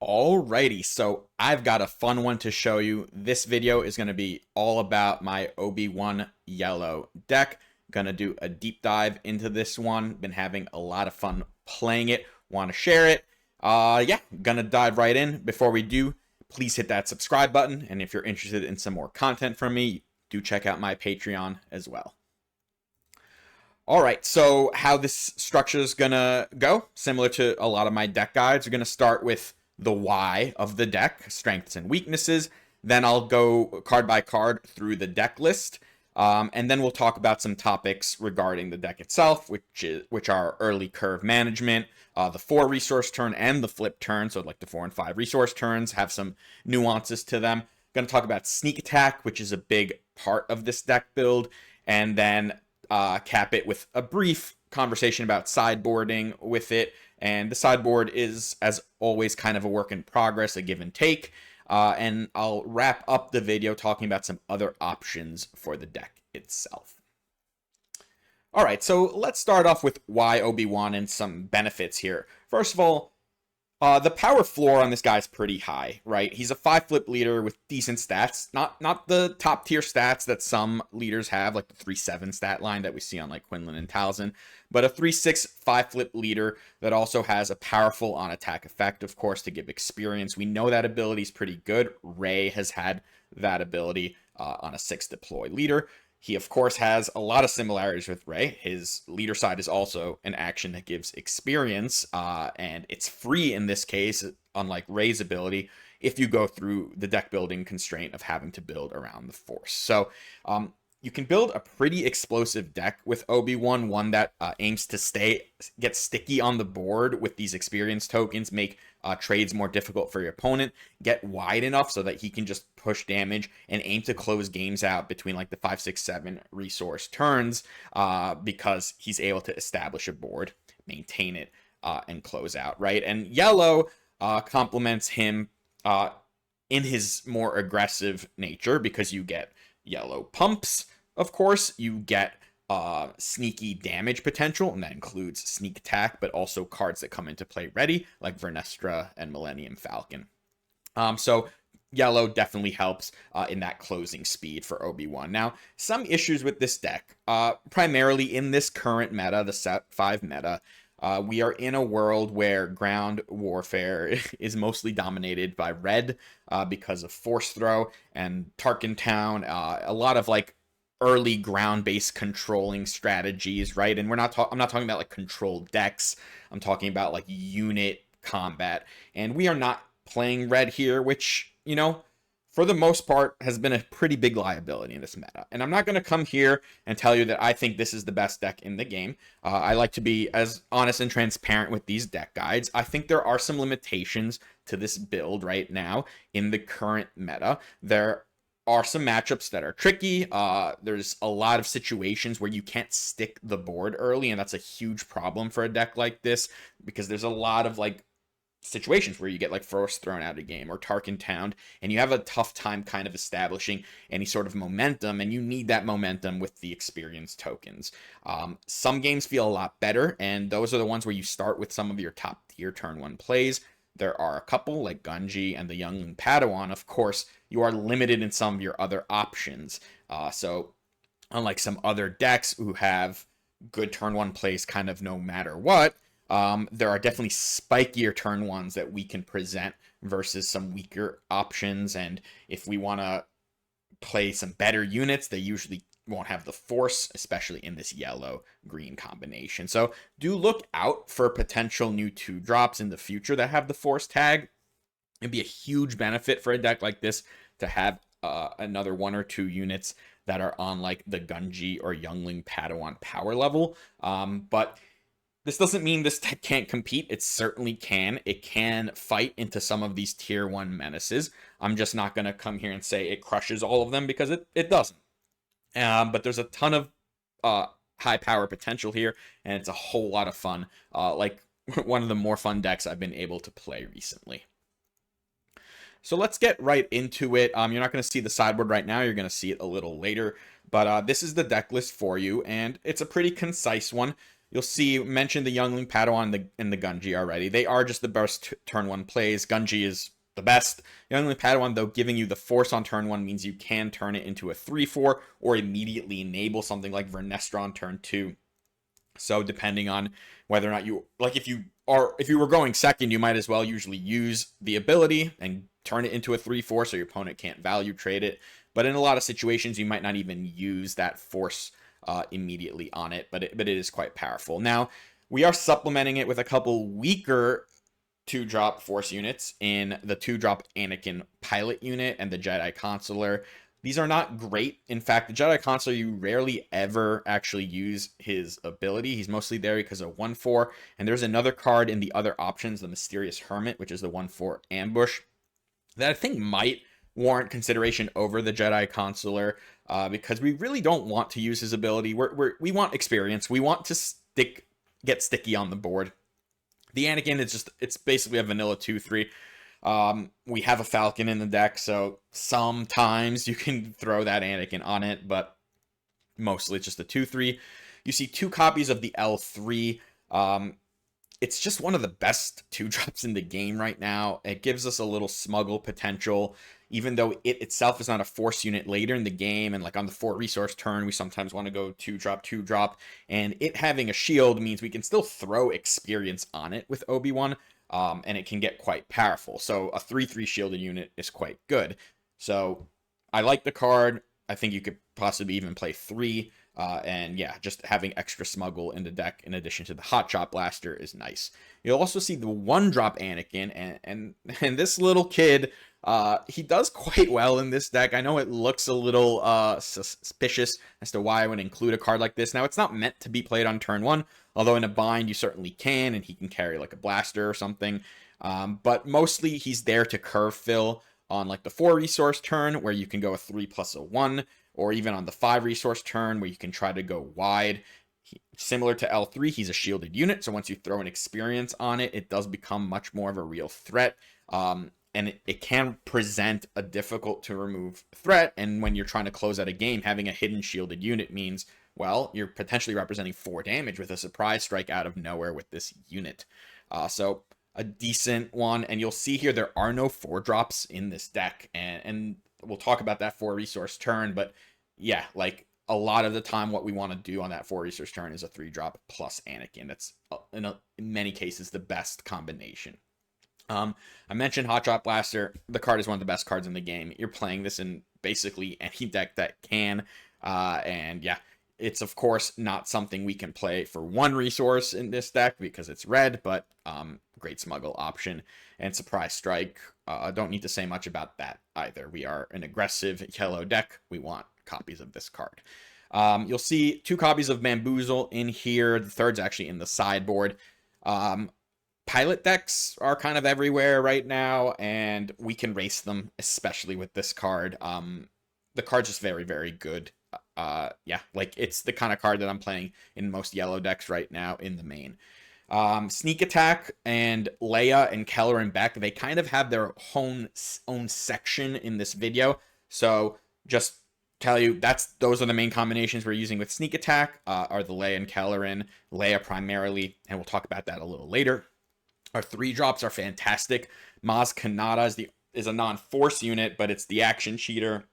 Alrighty, so I've got a fun one to show you. This video is going to be all about my Obi-Wan Yellow deck. Gonna do a deep dive into this one. Been having a lot of fun playing it. Want to share it. Yeah, gonna dive right in. Before we do, please hit that subscribe button. And if you're interested in some more content from me, do check out my Patreon as well. All right, so how this structure is gonna go, similar to a lot of my deck guides, we're gonna start with the why of the deck, strengths and weaknesses. Then I'll go card by card through the deck list, and then we'll talk about some topics regarding the deck itself, which are early curve management, the 4 resource turn and the flip turn. So like the 4 and 5 resource turns have some nuances to them. Going to talk about sneak attack, which is a big part of this deck build, and then cap it with a brief conversation about sideboarding with it. And the sideboard is, as always, kind of a work in progress, a give and take. And I'll wrap up the video talking about some other options for the deck itself. All right, so let's start off with why Obi-Wan and some benefits here. First of all, the power floor on this guy is pretty high, right? He's a 5-flip leader with decent stats. Not the top tier stats that some leaders have, like the 3-7 stat line that we see on like Quinlan and Talzin, but a 3-6 5-flip leader that also has a powerful on-attack effect, of course, to give experience. We know that ability is pretty good. Rey has had that ability on a 6 deploy leader. He, of course, has a lot of similarities with Rey. His leader side is also an action that gives experience, and it's free in this case, unlike Rey's ability, if you go through the deck building constraint of having to build around the Force. So you can build a pretty explosive deck with Obi-Wan, one that aims to get sticky on the board with these experience tokens, make trades more difficult for your opponent, get wide enough so that he can just push damage and aim to close games out between like the 5, 6, 7 resource turns, because he's able to establish a board, maintain it, and close out, right? And yellow complements him in his more aggressive nature because you get yellow pumps. Of course, you get sneaky damage potential, and that includes sneak attack, but also cards that come into play ready, like Vernestra and Millennium Falcon. So yellow definitely helps in that closing speed for Obi-Wan. Now, some issues with this deck, primarily in this current meta, the set 5 meta, we are in a world where ground warfare is mostly dominated by red because of Force Throw and Tarkin Town, a lot of like early ground-based controlling strategies, right? And I'm not talking about like controlled decks. I'm talking about like unit combat. And we are not playing red here, which, you know, for the most part has been a pretty big liability in this meta. And I'm not going to come here and tell you that I think this is the best deck in the game. I like to be as honest and transparent with these deck guides. I think there are some limitations to this build right now in the current meta. There are some matchups that are tricky. There's a lot of situations where you can't stick the board early, and that's a huge problem for a deck like this, because there's a lot of like situations where you get like Force thrown out of the game or Tarkin Town, and you have a tough time kind of establishing any sort of momentum, and you need that momentum with the experience tokens. Some games feel a lot better, and those are the ones where you start with some of your top tier turn 1 plays. There are a couple like Gunji and the Youngling Padawan. Of course, you are limited in some of your other options. So unlike some other decks who have good turn 1 plays kind of no matter what, there are definitely spikier turn 1s that we can present versus some weaker options. And if we want to play some better units, they usually won't have the Force, especially in this yellow-green combination. So do look out for potential new 2-drops in the future that have the Force tag. It'd be a huge benefit for a deck like this to have another 1 or 2 units that are on like the Gunji or Youngling Padawan power level. But this doesn't mean this deck can't compete. It certainly can. It can fight into some of these tier 1 menaces. I'm just not going to come here and say it crushes all of them, because it doesn't. But there's a ton of high power potential here, and it's a whole lot of fun. Like one of the more fun decks I've been able to play recently. So let's get right into it. You're not going to see the sideboard right now. You're going to see it a little later. But this is the deck list for you, and it's a pretty concise one. you'll see mentioned the Youngling Padawan and the Gunji already. They are just the best turn 1 plays. Gunji is the best. Youngling Padawan, though, giving you the Force on turn 1 means you can turn it into a 3/4 or immediately enable something like Vernestra on turn 2. So depending on whether or not you, like if you were going second, you might as well usually use the ability and turn it into a 3/4 so your opponent can't value trade it. But in a lot of situations, you might not even use that Force immediately on it, but it is quite powerful. Now, we are supplementing it with a couple weaker 2-drop Force units in the 2-drop Anakin Pilot unit and the Jedi Consular. These are not great. In fact, the Jedi Consular, you rarely ever actually use his ability. He's mostly there because of 1/4. And there's another card in the other options, the Mysterious Hermit, which is the 1/4 ambush, that I think might warrant consideration over the Jedi Consular, because we really don't want to use his ability. We want experience. We want to get sticky on the board. The Anakin is it's basically a vanilla 2/3. We have a Falcon in the deck, so sometimes you can throw that Anakin on it, but mostly it's just a 2/3. You see 2 copies of the L3. It's just one of the best 2-drops in the game right now. It gives us a little smuggle potential, even though it itself is not a Force unit later in the game. And like on the 4 resource turn, we sometimes want to go 2-drop. And it having a shield means we can still throw experience on it with Obi-Wan. And it can get quite powerful. So a 3/3 shielded unit is quite good. So I like the card. I think you could possibly even play 3. And yeah, just having extra smuggle in the deck in addition to the Hotshot Blaster is nice. You'll also see the 1-drop Anakin, and this little kid, he does quite well in this deck. I know it looks a little suspicious as to why I would include a card like this. Now, it's not meant to be played on turn 1, although in a bind you certainly can, and he can carry like a blaster or something. But mostly he's there to curve fill on like the 4 resource turn, where you can go a 3 plus a 1, or even on the 5 resource turn where you can try to go wide. Similar to L3, he's a shielded unit, so once you throw an experience on it, it does become much more of a real threat. And it can present a difficult to remove threat, and when you're trying to close out a game, having a hidden shielded unit means, well, you're potentially representing 4 damage with a surprise strike out of nowhere with this unit. So a decent one, and you'll see here there are no 4-drops in this deck, and we'll talk about that 4 resource turn, but yeah, like a lot of the time what we want to do on that 4 resource turn is a 3-drop plus Anakin. That's in many cases the best combination. I mentioned Hotshot Blaster. The card is one of the best cards in the game. You're playing this in basically any deck that can, and yeah, it's of course not something we can play for 1 resource in this deck because it's red, but great smuggle option. And Surprise Strike, don't need to say much about that either. We are an aggressive yellow deck. We want copies of this card. You'll see 2 copies of Bamboozle in here. The 3rd's actually in the sideboard. Pilot decks are kind of everywhere right now, and we can race them, especially with this card. The card's just very, very good. Yeah, like it's the kind of card that I'm playing in most yellow decks right now in the main. Sneak Attack and Leia and Keller and Beck, they kind of have their own section in this video. So just tell you, those are the main combinations we're using with Sneak Attack, are the Leia and Kellerin. Leia primarily, and we'll talk about that a little later. Our 3-drops are fantastic. Maz Kanata is a non-force unit, but it's the action cheater.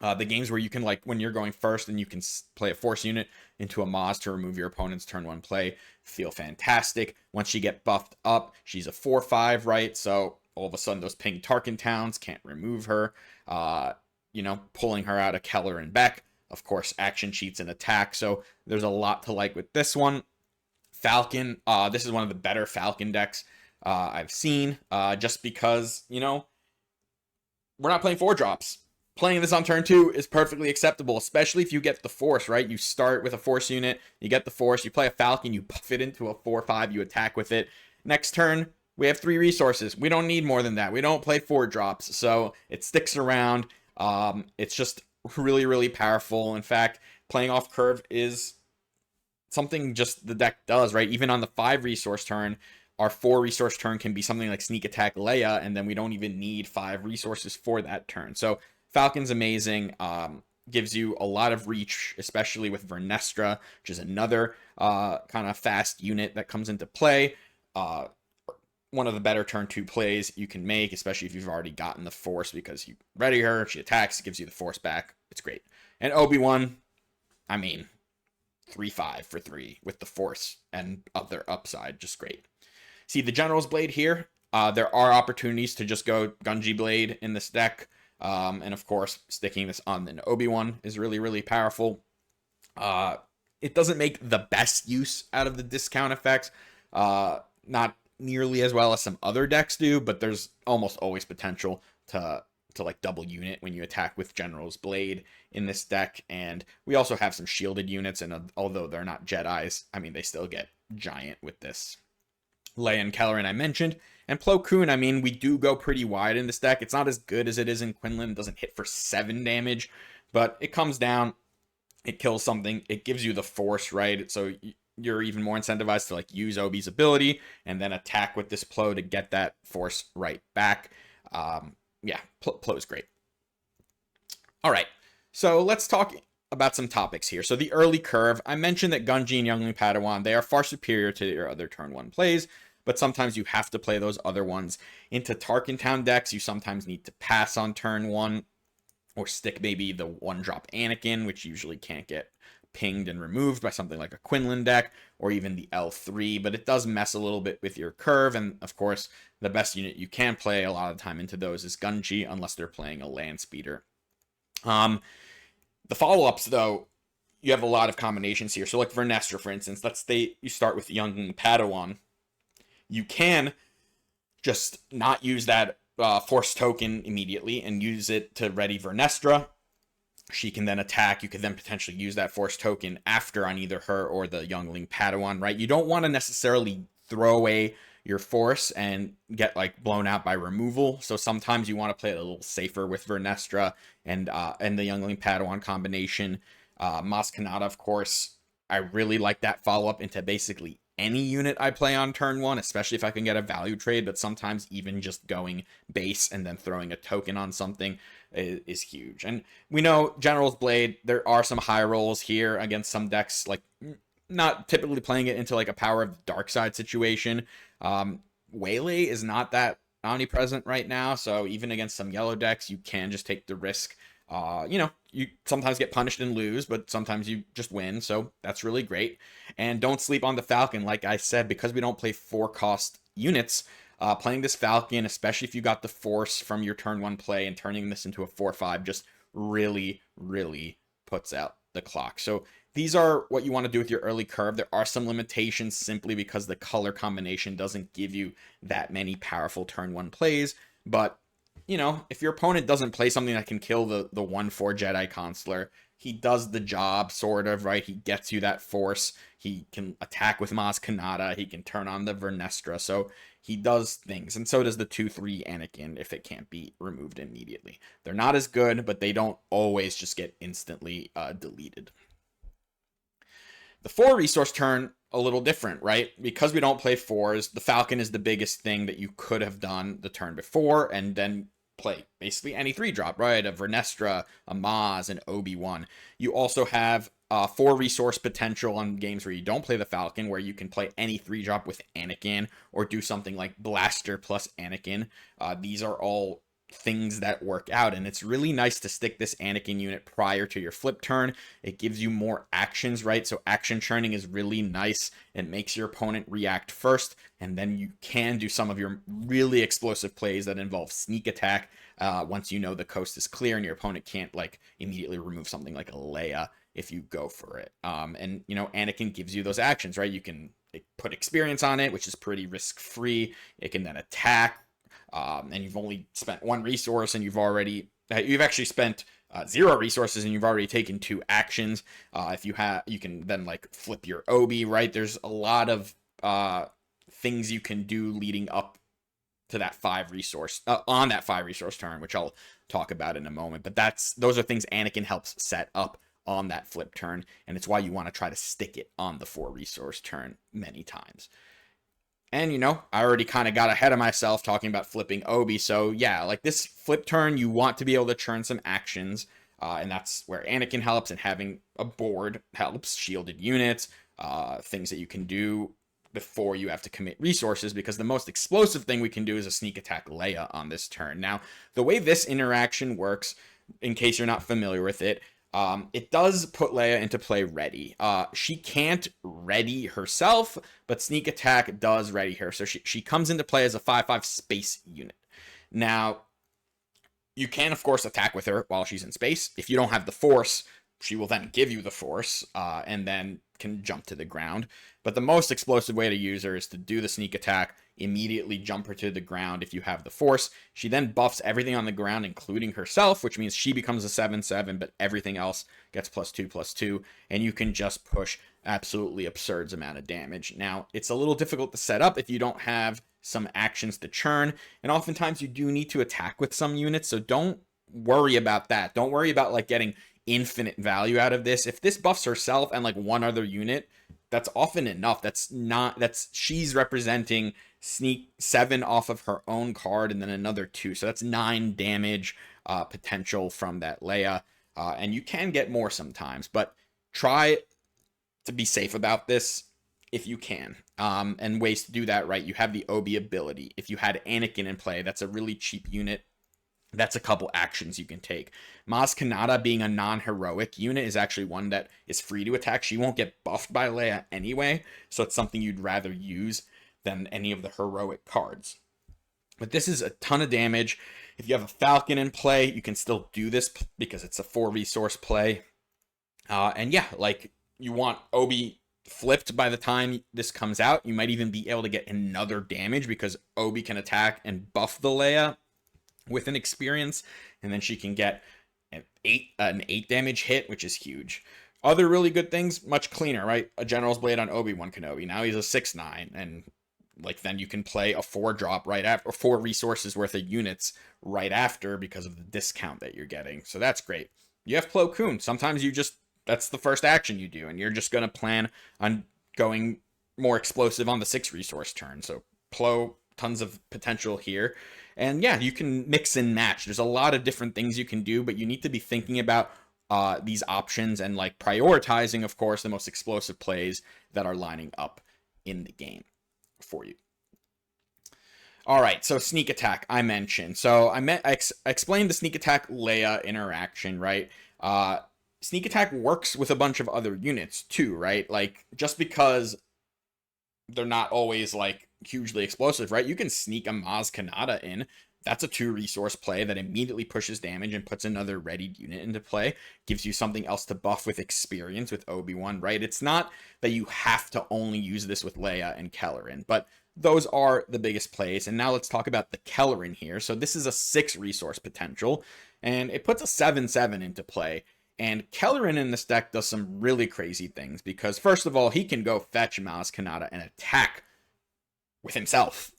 The games where you can, like, when you're going first and you can play a force unit into a Maz to remove your opponent's turn 1 play, feel fantastic. Once she get buffed up, she's a 4/5, right? So all of a sudden those ping Tarkin towns can't remove her. Pulling her out of Keller and Beck. Of course, action cheats and attack. So there's a lot to like with this one. Falcon, this is one of the better Falcon decks I've seen, just because, we're not playing 4-drops. Playing this on turn 2 is perfectly acceptable, especially if you get the Force, right? You start with a Force unit, you get the Force, you play a Falcon, you buff it into a 4/5, you attack with it. Next turn, we have 3 resources. We don't need more than that. We don't play 4-drops, so it sticks around. It's just really, really powerful. In fact, playing off curve is something just the deck does, right? Even on the 5 resource turn, our 4 resource turn can be something like Sneak Attack Leia, and then we don't even need 5 resources for that turn. So Falcon's amazing. gives you a lot of reach, especially with Vernestra, which is another kind of fast unit that comes into play. One of the better turn 2 plays you can make, especially if you've already gotten the Force, because you ready her, she attacks, gives you the Force back. It's great. And Obi-Wan, I mean, 3/5 for 3 with the Force and other upside, just great. See, the General's Blade here, there are opportunities to just go Gunji Blade in this deck. And of course, sticking this on an Obi-Wan is really, really powerful. It doesn't make the best use out of the discount effects. Not nearly as well as some other decks do, but there's almost always potential to like double unit when you attack with General's Blade in this deck. And we also have some shielded units, and although they're not Jedis, I mean, they still get giant with this. Leia and Kelleran I mentioned, and Plo Koon, I mean, we do go pretty wide in this deck. It's not as good as it is in Quinlan. It doesn't hit for 7 damage, but it comes down, it kills something, it gives you the Force, right? So you're even more incentivized to like use Obi's ability and then attack with this Plo to get that Force right back. Yeah, Plo is great. All right, so let's talk about some topics here. So the early curve, I mentioned that Gunji and Youngling Padawan, they are far superior to your other turn 1 plays, but sometimes you have to play those other ones. Into Tarkin Town decks, you sometimes need to pass on turn 1, or stick maybe the 1-drop Anakin, which usually can't get pinged and removed by something like a Quinlan deck, or even the L3, but it does mess a little bit with your curve, and of course, the best unit you can play a lot of the time into those is Gunji, unless they're playing a land speeder. The follow-ups, though, you have a lot of combinations here. So like Vernestra, for instance, let's say you start with Youngling Padawan. You can just not use that Force token immediately and use it to ready Vernestra. She can then attack. You could then potentially use that Force token after on either her or the Youngling Padawan, right? You don't want to necessarily throw away your Force and get like blown out by removal. So sometimes you want to play it a little safer with Vernestra and the Youngling Padawan combination. Maz Kanata, of course, I really like that follow-up into basically any unit I play on turn 1, especially if I can get a value trade, but sometimes even just going base and then throwing a token on something is huge. And we know General's Blade, there are some high rolls here against some decks, like not typically playing it into like a Power of Dark Side situation. Waylay is not that omnipresent right now, so even against some yellow decks, you can just take the risk. You sometimes get punished and lose, but sometimes you just win, so that's really great. And don't sleep on the Falcon. Like I said, because we don't play 4-cost units, playing this Falcon, especially if you got the Force from your turn 1 play and turning this into a 4/5, just really, really puts out the clock. So these are what you want to do with your early curve. There are some limitations simply because the color combination doesn't give you that many powerful turn 1 plays, but if your opponent doesn't play something that can kill the 1/4 Jedi Consular, he does the job, sort of, right? He gets you that Force. He can attack with Maz Kanata. He can turn on the Vernestra. So he does things. And so does the 2/3 Anakin if it can't be removed immediately. They're not as good, but they don't always just get instantly deleted. The 4-resource turn, a little different, right? Because we don't play 4s, the Falcon is the biggest thing that you could have done the turn before, and then play basically any 3-drop, right? A Vernestra, a Maz, an Obi-Wan. You also have 4-resource potential on games where you don't play the Falcon, where you can play any 3-drop with Anakin, or do something like Blaster plus Anakin. These are all things that work out, and it's really nice to stick this Anakin unit prior to your flip turn. It gives you more actions, right? So action churning is really nice. It makes your opponent react first, and then you can do some of your really explosive plays that involve sneak attack once you know the coast is clear and your opponent can't like immediately remove something like a Leia if you go for it. And Anakin gives you those actions, right? You can put experience on it, which is pretty risk-free. It can then attack, and you've only spent 1 resource, and you've actually spent 0 resources, and you've already taken 2 actions. If you can then like flip your Obi, right? There's a lot of things you can do leading up to that 5-resource on that 5-resource turn, which I'll talk about in a moment. But those are things Anakin helps set up on that flip turn, and it's why you want to try to stick it on the 4-resource turn many times. And, I already kind of got ahead of myself talking about flipping Obi. So, yeah, like this flip turn, you want to be able to churn some actions. And that's where Anakin helps, and having a board helps, shielded units, things that you can do before you have to commit resources, because the most explosive thing we can do is a sneak attack Leia on this turn. Now, the way this interaction works, in case you're not familiar with it, it does put Leia into play ready. She can't ready herself, but sneak attack does ready her. So she comes into play as a 5/5 space unit. Now, you can, of course, attack with her while she's in space. If you don't have the Force, she will then give you the Force, and then can jump to the ground. But the most explosive way to use her is to do the sneak attack, immediately jump her to the ground if you have the Force. She then buffs everything on the ground, including herself, which means she becomes a 7/7, but everything else gets +2/+2, and you can just push absolutely absurd amount of damage. Now, it's a little difficult to set up if you don't have some actions to churn, and oftentimes you do need to attack with some units, so don't worry about that. Don't worry about like getting infinite value out of this. If this buffs herself and like one other unit, that's often enough. She's representing sneak 7 off of her own card, and then another 2, so that's 9 damage potential from that Leia, and you can get more sometimes, but try to be safe about this if you can. And ways to do that, right? You have the Obi ability. If you had Anakin in play, that's a really cheap unit. That's a couple actions you can take. Maz Kanata, being a non-heroic unit, is actually one that is free to attack. She won't get buffed by Leia anyway, so it's something you'd rather use than any of the heroic cards. But this is a ton of damage. If you have a Falcon in play, you can still do this because it's a 4-resource play. And yeah, like, you want Obi flipped by the time this comes out. You might even be able to get another damage because Obi can attack and buff the Leia with an experience, and then she can get an 8 damage hit, which is huge. Other really good things, much cleaner, right? A General's Blade on Obi-Wan Kenobi. Now he's a 6/9, and like then you can play a 4-drop right after, or 4 resources worth of units right after because of the discount that you're getting. So that's great. You have Plo Koon. Sometimes that's the first action you do, and you're just going to plan on going more explosive on the 6-resource turn. So Plo, tons of potential here. And yeah, you can mix and match. There's a lot of different things you can do, but you need to be thinking about these options and like prioritizing, of course, the most explosive plays that are lining up in the game for you. All right, so sneak attack I mentioned. So I explained the sneak attack Leia interaction, right? Sneak attack works with a bunch of other units too, right? Like, just because they're not always like hugely explosive, right? You can sneak a Maz Kanata in. That's a 2-resource play that immediately pushes damage and puts another readied unit into play. Gives you something else to buff with experience with Obi-Wan, right? It's not that you have to only use this with Leia and Kelleran, but those are the biggest plays. And now let's talk about the Kelleran here. So this is a 6-resource potential, and it puts a 7/7 into play. And Kelleran in this deck does some really crazy things because, first of all, he can go fetch Maz Kanata and attack with himself,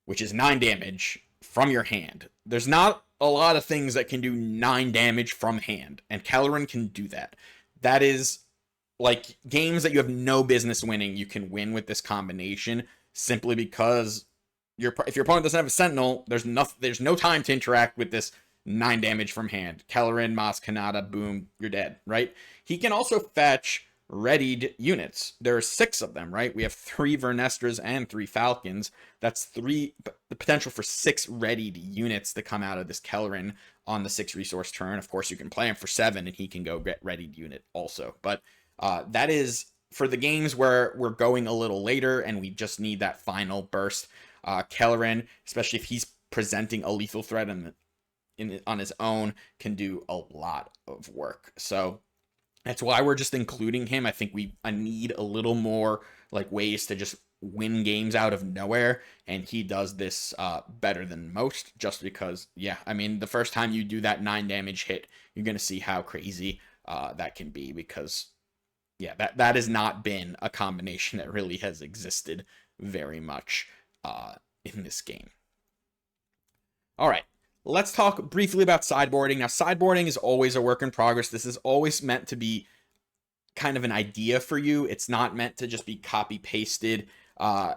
which is 9 damage from your hand. There's not a lot of things that can do 9 damage from hand, and Kelleran can do that. That is like games that you have no business winning. You can win with this combination simply because if your opponent doesn't have a Sentinel, there's no time to interact with this 9 damage from hand. Kelleran, Maz Kanata, boom, you're dead, right? He can also fetch readied units. There are 6 of them, right? We have 3 Vernestras and 3 Falcons. That's the potential for 6 readied units to come out of this Kelleran on the 6-resource turn. Of course, you can play him for 7 and he can go get readied unit also. But that is for the games where we're going a little later and we just need that final burst. Kelleran, especially if he's presenting a lethal threat on his own, can do a lot of work. So that's why we're just including him. I think I need a little more like ways to just win games out of nowhere, and he does this better than most, just because, yeah, I mean, the first time you do that 9 damage hit, you're going to see how crazy that can be, because, yeah, that has not been a combination that really has existed very much in this game. All right. Let's talk briefly about sideboarding. Now, sideboarding is always a work in progress. This is always meant to be kind of an idea for you. It's not meant to just be copy-pasted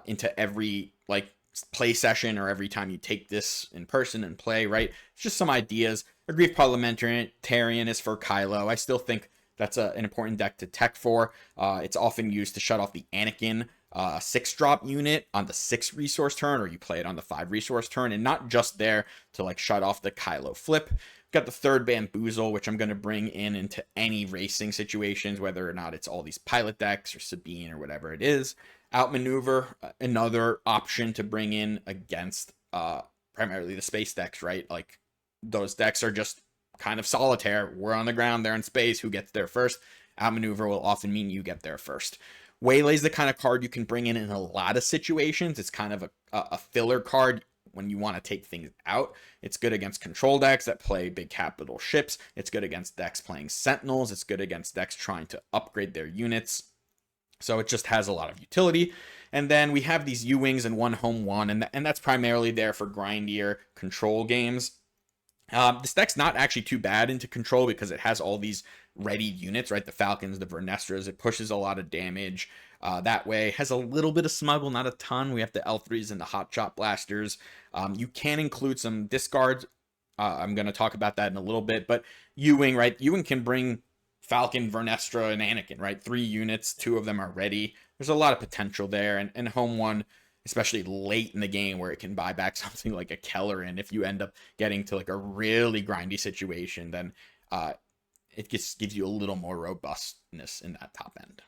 into every, like, play session or every time you take this in person and play, right? It's just some ideas. Aggrieved Parliamentarian is for Kylo. I still think that's an important deck to tech for. It's often used to shut off the Anakin 6-drop unit on the 6 resource turn, or you play it on the 5 resource turn, and not just there to like shut off the Kylo flip. Got the third Bamboozle, which I'm going to bring into any racing situations, whether or not it's all these pilot decks or Sabine or whatever it is. Outmaneuver, another option to bring in against primarily the space decks, right? Like those decks are just kind of solitaire. We're on the ground, they're in space. Who gets there first? Outmaneuver will often mean you get there first. Waylay's the kind of card you can bring in a lot of situations. It's kind of a filler card when you want to take things out. It's good against control decks that play big capital ships. It's good against decks playing Sentinels. It's good against decks trying to upgrade their units. So it just has a lot of utility. And then we have these U-Wings and 1 home 1, and that's primarily there for grindier control games. This deck's not actually too bad into control because it has all these ready units, right? The Falcons, the Vernestras. It pushes a lot of damage that way. Has a little bit of smuggle, not a ton. We have the L3s and the Hot Shot Blasters. You can include some discards. I'm going to talk about that in a little bit. But U-Wing, right? U-Wing can bring Falcon, Vernestra, and Anakin, right? 3 units, 2 of them are ready. There's a lot of potential there. And home 1, especially late in the game where it can buy back something like a Kelleran. If you end up getting to like a really grindy situation, then it just gives you a little more robustness in that top end.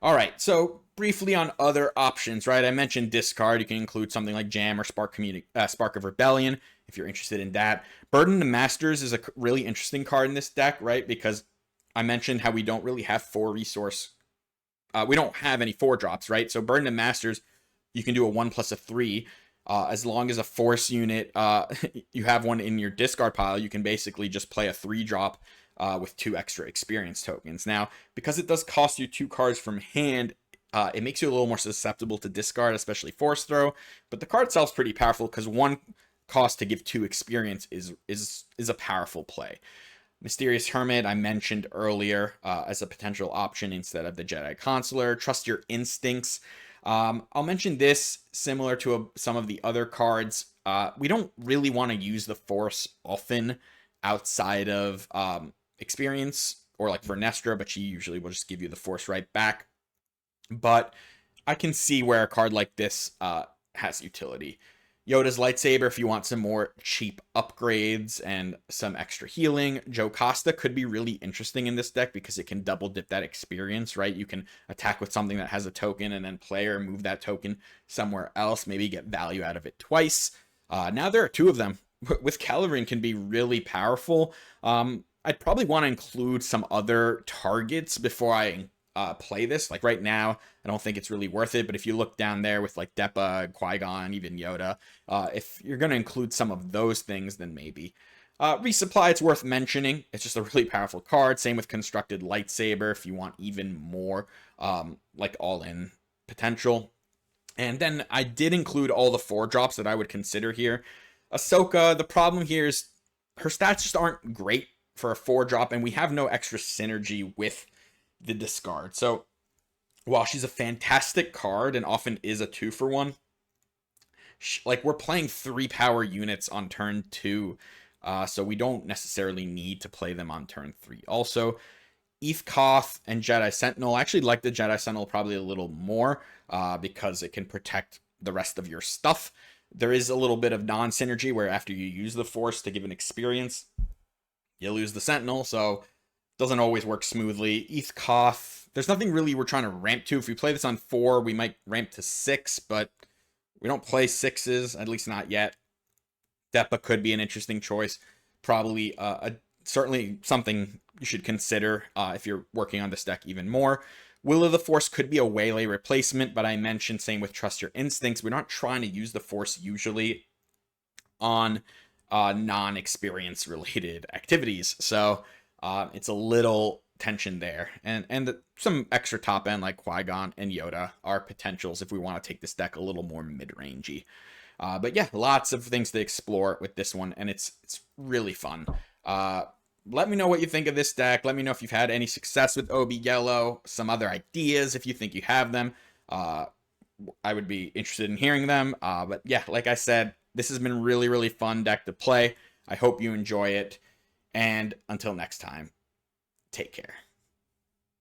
All right, so briefly on other options, right? I mentioned discard. You can include something like Jam or Spark of Rebellion if you're interested in that. Burden to Masters is a really interesting card in this deck, right? Because I mentioned how we don't really have 4 resource. We don't have any 4 drops, right? So Burden to Masters, you can do a 1+3. As long as a Force unit, you have one in your discard pile, you can basically just play a 3-drop with 2 extra experience tokens. Now, because it does cost you 2 cards from hand, it makes you a little more susceptible to discard, especially Force Throw. But the card itself is pretty powerful because 1 cost to give 2 experience is a powerful play. Mysterious Hermit, I mentioned earlier as a potential option instead of the Jedi Consular. Trust Your Instincts. I'll mention this similar to some of the other cards. We don't really want to use the Force often outside of experience or like Vernestra, but she usually will just give you the Force right back. But I can see where a card like this has utility. Yoda's Lightsaber, if you want some more cheap upgrades and some extra healing. Joe Costa could be really interesting in this deck because it can double dip that experience, right? You can attack with something that has a token and then play or move that token somewhere else, maybe get value out of it twice. Now there are 2 of them. With Kelleran can be really powerful. I'd probably want to include some other targets before I play this. Like right now, I don't think it's really worth it, but if you look down there with like Depa, Qui-Gon, even Yoda, if you're going to include some of those things, then maybe. Resupply, it's worth mentioning. It's just a really powerful card. Same with Constructed Lightsaber if you want even more like all-in potential. And then I did include all the 4 drops that I would consider here. Ahsoka, the problem here is her stats just aren't great for a 4-drop, and we have no extra synergy with the discard. So while she's a fantastic card and often is a 2-for-1, like we're playing 3 power units on turn 2, so we don't necessarily need to play them on turn 3. Also, Eth Koth and Jedi Sentinel. I actually like the Jedi Sentinel probably a little more because it can protect the rest of your stuff. There is a little bit of non-synergy where after you use the Force to give an experience, you lose the Sentinel, so doesn't always work smoothly. Eth Koth, there's nothing really we're trying to ramp to. If we play this on 4, we might ramp to 6, but we don't play 6s, at least not yet. Depa could be an interesting choice. Probably certainly something you should consider if you're working on this deck even more. Will of the Force could be a Waylay replacement, but I mentioned same with Trust Your Instincts. We're not trying to use the Force usually on non-experience related activities. So it's a little tension there. And some extra top end like Qui-Gon and Yoda are potentials if we want to take this deck a little more mid-rangey. But yeah, lots of things to explore with this one, and it's really fun. Let me know what you think of this deck. Let me know if you've had any success with Obi Yellow, some other ideas if you think you have them. I would be interested in hearing them. But yeah, like I said, this has been really, really fun deck to play. I hope you enjoy it. And until next time, take care.